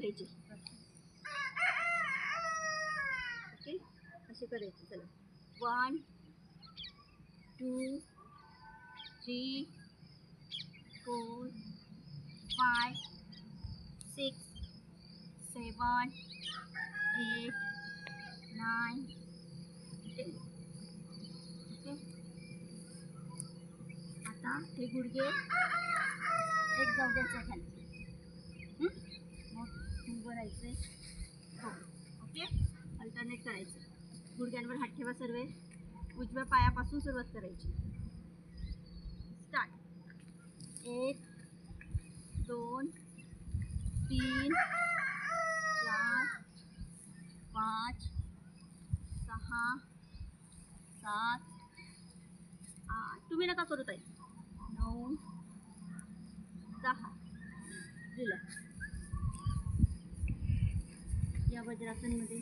बघायचे. ओके, असे करायचे. चला 1 2 3 4 5 6 7 8 9 10. ओके, आता हे गुडघे एक जाऊ द्यायचं खाली. मग उभं राहायचं. हो, ओके, अल्टरनेट करायचं. गुडघ्यांवर हात ठेवा सर्व. उजव्या पायापासून सुरुवात करायची. स्टार्ट. 1 2 3 4 5 6 7 8. तुम्ही नका करू ताई. 9 10. रिलॅक्स. या वज्रासनमध्ये